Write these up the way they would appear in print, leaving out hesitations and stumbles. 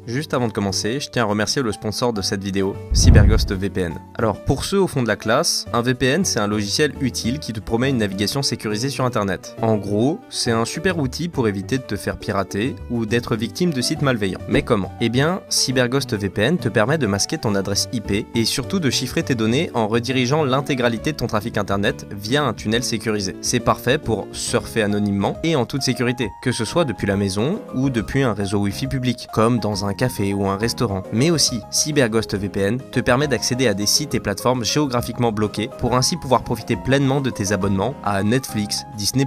Juste avant de commencer, je tiens à remercier le sponsor de cette vidéo, CyberGhost VPN. Alors pour ceux au fond de la classe, un VPN c'est un logiciel utile qui te promet une navigation sécurisée sur internet. En gros, c'est un super outil pour éviter de te faire pirater ou d'être victime de sites malveillants. Mais comment? Eh bien, CyberGhost VPN te permet de masquer ton adresse IP et surtout de chiffrer tes données en redirigeant l'intégralité de ton trafic internet via un tunnel sécurisé. C'est parfait pour surfer anonymement et en toute sécurité, que ce soit depuis la maison ou depuis un réseau Wi-Fi public, comme dans un café ou un restaurant. Mais aussi, CyberGhost VPN te permet d'accéder à des sites et plateformes géographiquement bloqués pour ainsi pouvoir profiter pleinement de tes abonnements à Netflix, Disney+,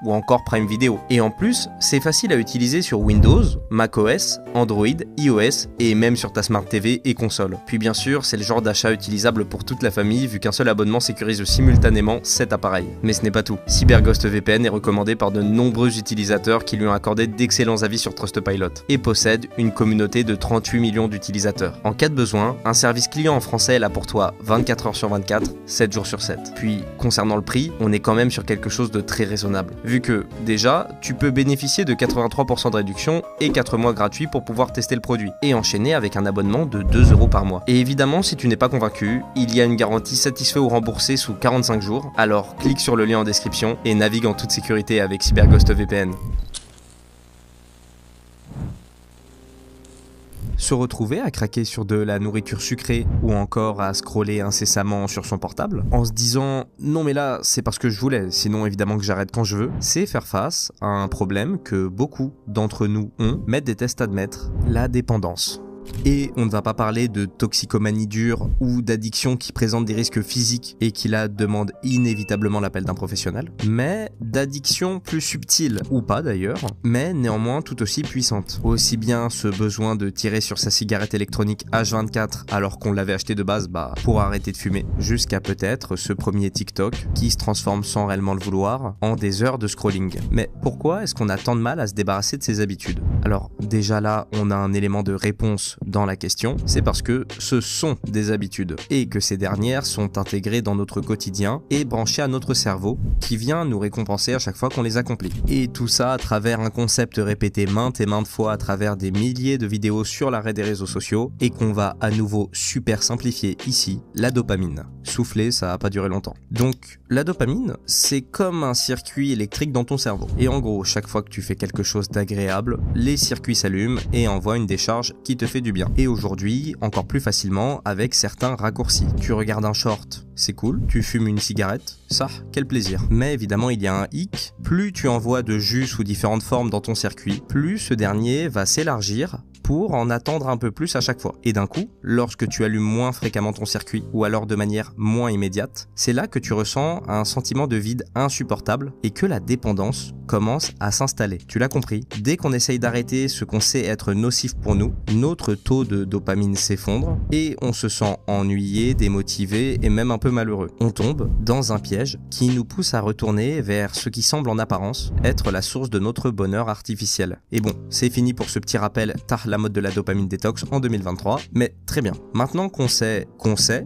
ou encore Prime Video. Et en plus, c'est facile à utiliser sur Windows, macOS, Android, iOS et même sur ta Smart TV et console. Puis bien sûr, c'est le genre d'achat utilisable pour toute la famille vu qu'un seul abonnement sécurise simultanément 7 appareils. Mais ce n'est pas tout. CyberGhost VPN est recommandé par de nombreux utilisateurs qui lui ont accordé d'excellents avis sur Trustpilot et possède une communauté de 38 millions d'utilisateurs. En cas de besoin, un service client en français est là pour toi 24 heures sur 24, 7 jours sur 7. Puis, concernant le prix, on est quand même sur quelque chose de très raisonnable. Vu que, déjà, tu peux bénéficier de 83% de réduction et 4 mois gratuits pour pouvoir tester le produit, et enchaîner avec un abonnement de 2 € par mois. Et évidemment, si tu n'es pas convaincu, il y a une garantie satisfait ou remboursé sous 45 jours, alors clique sur le lien en description et navigue en toute sécurité avec CyberGhost VPN. Se retrouver à craquer sur de la nourriture sucrée ou encore à scroller incessamment sur son portable en se disant « non mais là c'est parce que je voulais, sinon évidemment que j'arrête quand je veux », c'est faire face à un problème que beaucoup d'entre nous ont, mais détestent admettre, la dépendance. Et on ne va pas parler de toxicomanie dure ou d'addiction qui présente des risques physiques et qui là demande inévitablement l'appel d'un professionnel, mais d'addiction plus subtile, ou pas d'ailleurs, mais néanmoins tout aussi puissante. Aussi bien ce besoin de tirer sur sa cigarette électronique H24 alors qu'on l'avait acheté de base pour arrêter de fumer, jusqu'à peut-être ce premier TikTok qui se transforme sans réellement le vouloir en des heures de scrolling. Mais pourquoi est-ce qu'on a tant de mal à se débarrasser de ces habitudes? Alors déjà là, on a un élément de réponse dans la question, c'est parce que ce sont des habitudes et que ces dernières sont intégrées dans notre quotidien et branchées à notre cerveau qui vient nous récompenser à chaque fois qu'on les accomplit. Et tout ça à travers un concept répété maintes et maintes fois à travers des milliers de vidéos sur l'arrêt des réseaux sociaux et qu'on va à nouveau super simplifier ici, la dopamine. Souffler, ça va pas durer longtemps. Donc la dopamine, c'est comme un circuit électrique dans ton cerveau. Et en gros, chaque fois que tu fais quelque chose d'agréable, les circuits s'allument et envoient une décharge qui te fait du bien. Et aujourd'hui, encore plus facilement avec certains raccourcis. Tu regardes un short, c'est cool. Tu fumes une cigarette, ça, quel plaisir. Mais évidemment, il y a un hic. Plus tu envoies de jus sous différentes formes dans ton circuit, plus ce dernier va s'élargir pour en attendre un peu plus à chaque fois. Et d'un coup, lorsque tu allumes moins fréquemment ton circuit, ou alors de manière moins immédiate, c'est là que tu ressens un sentiment de vide insupportable et que la dépendance commence à s'installer. Tu l'as compris, dès qu'on essaye d'arrêter ce qu'on sait être nocif pour nous, notre taux de dopamine s'effondre et on se sent ennuyé, démotivé et même un peu malheureux. On tombe dans un piège qui nous pousse à retourner vers ce qui semble en apparence être la source de notre bonheur artificiel. Et bon, c'est fini pour ce petit rappel la mode de la dopamine détox en 2023, mais très bien. Maintenant qu'on sait,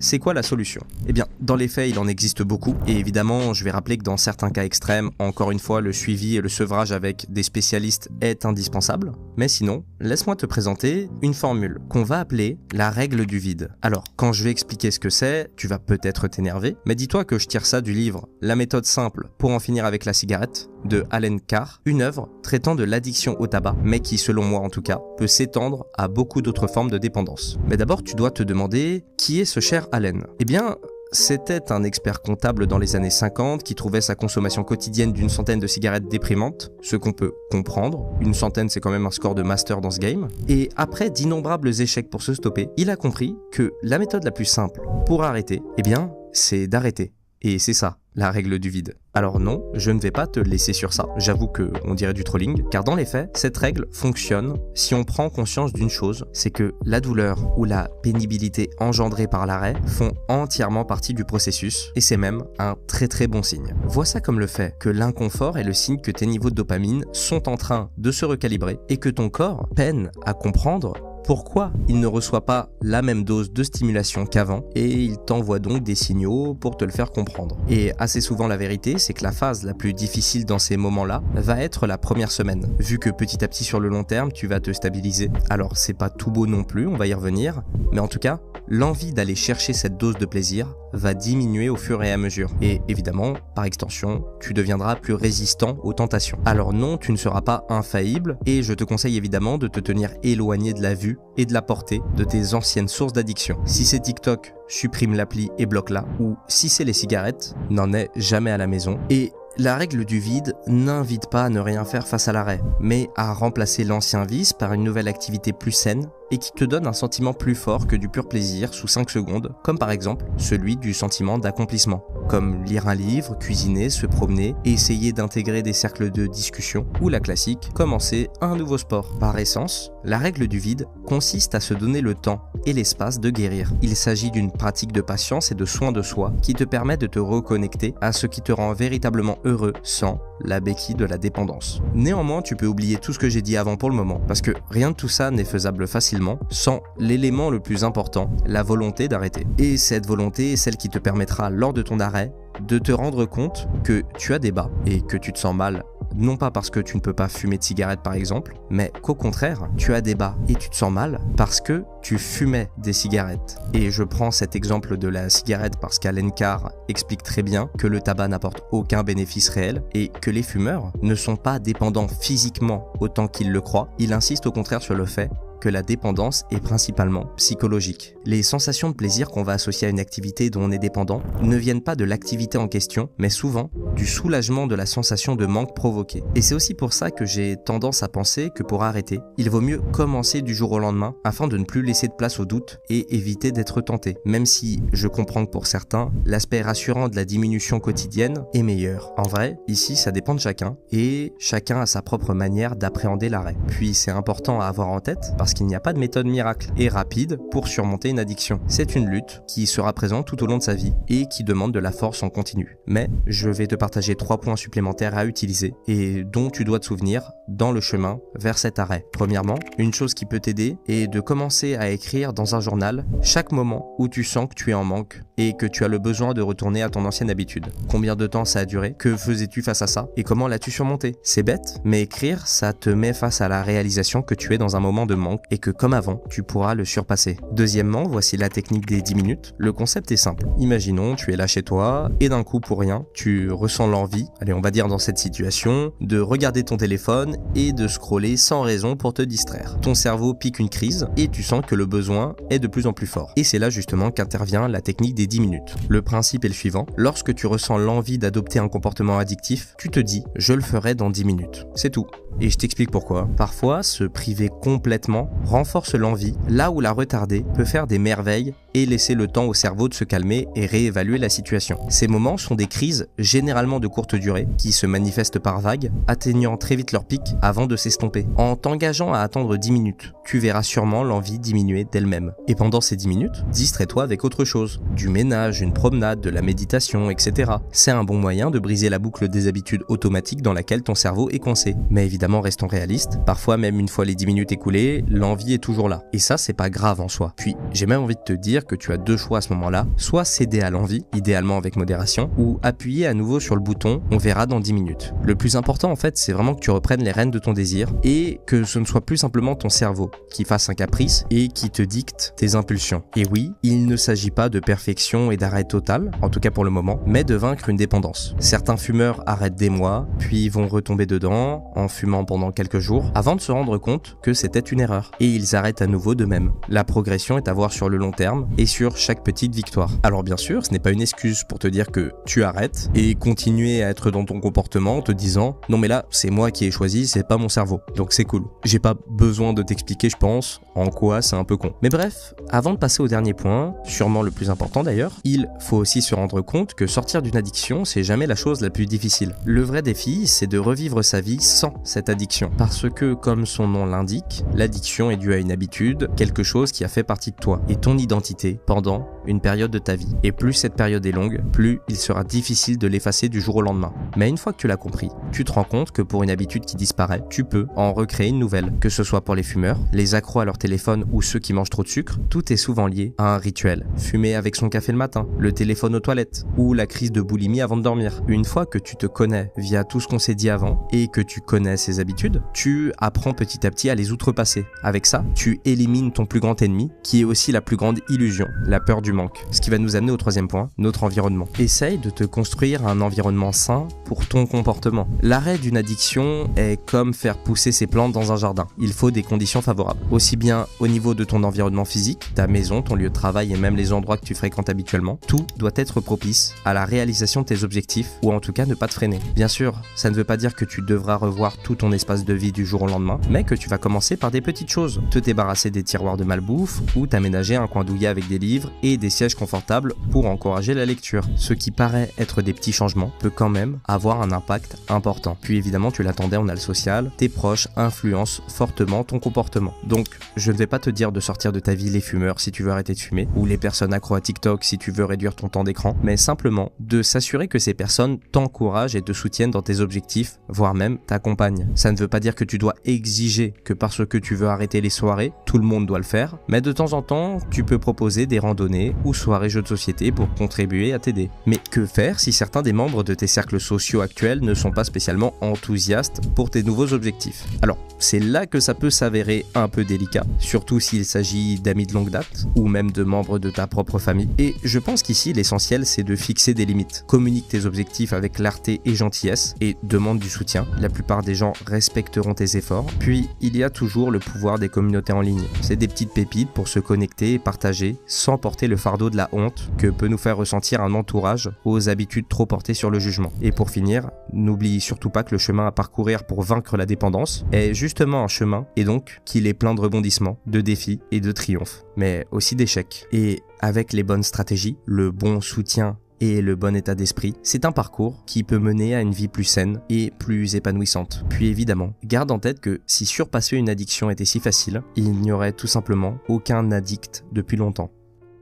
c'est quoi la solution? Eh bien, dans les faits, il en existe beaucoup, et évidemment, je vais rappeler que dans certains cas extrêmes, encore une fois, le suivi et le sevrage avec des spécialistes est indispensable, mais sinon, laisse-moi te présenter une formule qu'on va appeler la règle du vide. Alors, quand je vais expliquer ce que c'est, tu vas peut-être t'énerver, mais dis-toi que je tire ça du livre La méthode simple pour en finir avec la cigarette, de Allen Carr, une œuvre traitant de l'addiction au tabac, mais qui, selon moi en tout cas, peut s'étendre à beaucoup d'autres formes de dépendance. Mais d'abord, tu dois te demander qui est ce cher Allen? Eh bien, c'était un expert comptable dans les années 50 qui trouvait sa consommation quotidienne d'une centaine de cigarettes déprimante, ce qu'on peut comprendre, une centaine c'est quand même un score de master dans ce game, et après d'innombrables échecs pour se stopper, il a compris que la méthode la plus simple pour arrêter, eh bien, c'est d'arrêter. Et c'est ça, la règle du vide. Alors non, je ne vais pas te laisser sur ça, j'avoue que on dirait du trolling, car dans les faits, cette règle fonctionne si on prend conscience d'une chose, c'est que la douleur ou la pénibilité engendrée par l'arrêt font entièrement partie du processus, et c'est même un très très bon signe. Vois ça comme le fait que l'inconfort est le signe que tes niveaux de dopamine sont en train de se recalibrer, et que ton corps peine à comprendre pourquoi il ne reçoit pas la même dose de stimulation qu'avant et il t'envoie donc des signaux pour te le faire comprendre. Et assez souvent la vérité, c'est que la phase la plus difficile dans ces moments-là va être la première semaine, vu que petit à petit sur le long terme, tu vas te stabiliser. Alors c'est pas tout beau non plus, on va y revenir, mais en tout cas, l'envie d'aller chercher cette dose de plaisir va diminuer au fur et à mesure. Et évidemment, par extension, tu deviendras plus résistant aux tentations. Alors non, tu ne seras pas infaillible et je te conseille évidemment de te tenir éloigné de la vue et de la portée de tes anciennes sources d'addiction. Si c'est TikTok, supprime l'appli et bloque-la, ou si c'est les cigarettes, n'en aie jamais à la maison. Et la règle du vide n'invite pas à ne rien faire face à l'arrêt, mais à remplacer l'ancien vice par une nouvelle activité plus saine et qui te donne un sentiment plus fort que du pur plaisir sous 5 secondes, comme par exemple celui du sentiment d'accomplissement, comme lire un livre, cuisiner, se promener et essayer d'intégrer des cercles de discussion, ou la classique, commencer un nouveau sport. Par essence, la règle du vide consiste à se donner le temps et l'espace de guérir. Il s'agit d'une pratique de patience et de soin de soi qui te permet de te reconnecter à ce qui te rend véritablement heureux sans la béquille de la dépendance. Néanmoins, tu peux oublier tout ce que j'ai dit avant pour le moment, parce que rien de tout ça n'est faisable facilement sans l'élément le plus important, la volonté d'arrêter. Et cette volonté est celle qui te permettra, lors de ton arrêt, de te rendre compte que tu as des bas et que tu te sens mal, non pas parce que tu ne peux pas fumer de cigarette par exemple, mais qu'au contraire, tu as des bas et tu te sens mal parce que tu fumais des cigarettes. Et je prends cet exemple de la cigarette parce qu'Allen Carr explique très bien que le tabac n'apporte aucun bénéfice réel et que les fumeurs ne sont pas dépendants physiquement autant qu'ils le croient. Il insiste au contraire sur le fait que la dépendance est principalement psychologique. Les sensations de plaisir qu'on va associer à une activité dont on est dépendant ne viennent pas de l'activité en question, mais souvent du soulagement de la sensation de manque provoquée. Et c'est aussi pour ça que j'ai tendance à penser que pour arrêter, il vaut mieux commencer du jour au lendemain afin de ne plus laisser de place au doute et éviter d'être tenté. Même si je comprends que pour certains, l'aspect rassurant de la diminution quotidienne est meilleur. En vrai, ici ça dépend de chacun et chacun a sa propre manière d'appréhender l'arrêt. Puis c'est important à avoir en tête parce qu'il n'y a pas de méthode miracle et rapide pour surmonter une addiction. C'est une lutte qui sera présente tout au long de sa vie et qui demande de la force en continu. Mais je vais te partager 3 points supplémentaires à utiliser et dont tu dois te souvenir dans le chemin vers cet arrêt. Premièrement, une chose qui peut t'aider est de commencer à écrire dans un journal chaque moment où tu sens que tu es en manque et que tu as le besoin de retourner à ton ancienne habitude. Combien de temps ça a duré? Que faisais-tu face à ça? Et comment l'as-tu surmonté? C'est bête, mais écrire, ça te met face à la réalisation que tu es dans un moment de manque et que comme avant, tu pourras le surpasser. Deuxièmement, voici la technique des 10 minutes. Le concept est simple. Imaginons, tu es là chez toi et d'un coup pour rien, tu ressens l'envie, allez on va dire dans cette situation, de regarder ton téléphone et de scroller sans raison pour te distraire. Ton cerveau pique une crise et tu sens que le besoin est de plus en plus fort. Et c'est là justement qu'intervient la technique des 10 minutes. Le principe est le suivant. Lorsque tu ressens l'envie d'adopter un comportement addictif, tu te dis « je le ferai dans 10 minutes ». C'est tout. Et je t'explique pourquoi. Parfois, se priver complètement renforce l'envie, là où la retarder peut faire des merveilles et laisser le temps au cerveau de se calmer et réévaluer la situation. Ces moments sont des crises généralement de courte durée qui se manifestent par vagues, atteignant très vite leur pic avant de s'estomper. En t'engageant à attendre 10 minutes, tu verras sûrement l'envie diminuer d'elle-même. Et pendant ces 10 minutes, distrais-toi avec autre chose. Du ménage, une promenade, de la méditation, etc. C'est un bon moyen de briser la boucle des habitudes automatiques dans laquelle ton cerveau est coincé. Mais évidemment, restons réalistes. Parfois, même une fois les 10 minutes écoulées, l'envie est toujours là. Et ça, c'est pas grave en soi. Puis, j'ai même envie de te dire que tu as 2 choix à ce moment-là. Soit céder à l'envie, idéalement avec modération, ou appuyer à nouveau sur le bouton, on verra dans 10 minutes. Le plus important, en fait, c'est vraiment que tu reprennes les rênes de ton désir et que ce ne soit plus simplement ton cerveau qui fasse un caprice et qui te dicte tes impulsions. Et oui, il ne s'agit pas de perfection et d'arrêt total, en tout cas pour le moment, mais de vaincre une dépendance. Certains fumeurs arrêtent des mois, puis vont retomber dedans en fumant pendant quelques jours, avant de se rendre compte que c'était une erreur. Et ils arrêtent à nouveau de même. La progression est à voir sur le long terme et sur chaque petite victoire. Alors bien sûr, ce n'est pas une excuse pour te dire que tu arrêtes et continuer à être dans ton comportement en te disant « Non mais là, c'est moi qui ai choisi, c'est pas mon cerveau. Donc c'est cool. » J'ai pas besoin de t'expliquer, je pense, en quoi c'est un peu con. Mais bref, avant de passer au dernier point, sûrement le plus important d'ailleurs, il faut aussi se rendre compte que sortir d'une addiction, c'est jamais la chose la plus difficile. Le vrai défi, c'est de revivre sa vie sans cette addiction. Parce que, comme son nom l'indique, l'addiction addiction est due à une habitude, quelque chose qui a fait partie de toi et ton identité pendant une période de ta vie. Et plus cette période est longue, plus il sera difficile de l'effacer du jour au lendemain. Mais une fois que tu l'as compris, tu te rends compte que pour une habitude qui disparaît, tu peux en recréer une nouvelle. Que ce soit pour les fumeurs, les accros à leur téléphone ou ceux qui mangent trop de sucre, tout est souvent lié à un rituel. Fumer avec son café le matin, le téléphone aux toilettes ou la crise de boulimie avant de dormir. Une fois que tu te connais via tout ce qu'on s'est dit avant et que tu connais ces habitudes, tu apprends petit à petit à les outrepasser. Avec ça, tu élimines ton plus grand ennemi, qui est aussi la plus grande illusion, la peur du manque. Ce qui va nous amener au troisième point, notre environnement. Essaye de te construire un environnement sain pour ton comportement. L'arrêt d'une addiction est comme faire pousser ses plantes dans un jardin. Il faut des conditions favorables. Aussi bien au niveau de ton environnement physique, ta maison, ton lieu de travail et même les endroits que tu fréquentes habituellement, tout doit être propice à la réalisation de tes objectifs ou en tout cas ne pas te freiner. Bien sûr, ça ne veut pas dire que tu devras revoir tout ton espace de vie du jour au lendemain, mais que tu vas commencer par des petites choses. Te débarrasser des tiroirs de malbouffe ou t'aménager un coin douillet avec des livres et des sièges confortables pour encourager la lecture. Ce qui paraît être des petits changements peut quand même avoir un impact important. Puis évidemment, tu l'attendais, on a le social, tes proches influencent fortement ton comportement. Donc, je ne vais pas te dire de sortir de ta vie les fumeurs si tu veux arrêter de fumer, ou les personnes accro à TikTok si tu veux réduire ton temps d'écran, mais simplement de s'assurer que ces personnes t'encouragent et te soutiennent dans tes objectifs, voire même t'accompagnent. Ça ne veut pas dire que tu dois exiger que parce que tu veux arrêter les soirées, tout le monde doit le faire, mais de temps en temps, tu peux proposer des randonnées ou soirées jeux de société pour contribuer à t'aider. Mais que faire si certains des membres de tes cercles sociaux actuels ne sont pas spécialement enthousiastes pour tes nouveaux objectifs? Alors, c'est là que ça peut s'avérer un peu délicat, surtout s'il s'agit d'amis de longue date ou même de membres de ta propre famille. Et je pense qu'ici, l'essentiel, c'est de fixer des limites. Communique tes objectifs avec clarté et gentillesse et demande du soutien. La plupart des gens respecteront tes efforts. Puis, il y a toujours le pouvoir des communautés en ligne. C'est des petites pépites pour se connecter et partager sans porter le fardeau de la honte que peut nous faire ressentir un entourage aux habitudes trop portées sur le jugement. Et pour finir, n'oublie surtout pas que le chemin à parcourir pour vaincre la dépendance est justement un chemin et donc qu'il est plein de rebondissements, de défis et de triomphes, mais aussi d'échecs. Et avec les bonnes stratégies, le bon soutien et le bon état d'esprit, c'est un parcours qui peut mener à une vie plus saine et plus épanouissante. Puis évidemment, garde en tête que si surpasser une addiction était si facile, il n'y aurait tout simplement aucun addict depuis longtemps.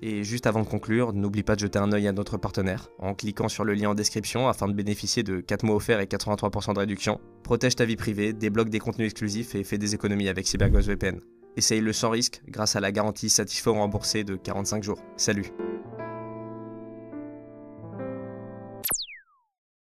Et juste avant de conclure, n'oublie pas de jeter un œil à notre partenaire en cliquant sur le lien en description afin de bénéficier de 4 mois offerts et 83% de réduction. Protège ta vie privée, débloque des contenus exclusifs et fais des économies avec CyberGhost VPN. Essaye-le sans risque grâce à la garantie satisfait ou remboursé de 45 jours. Salut!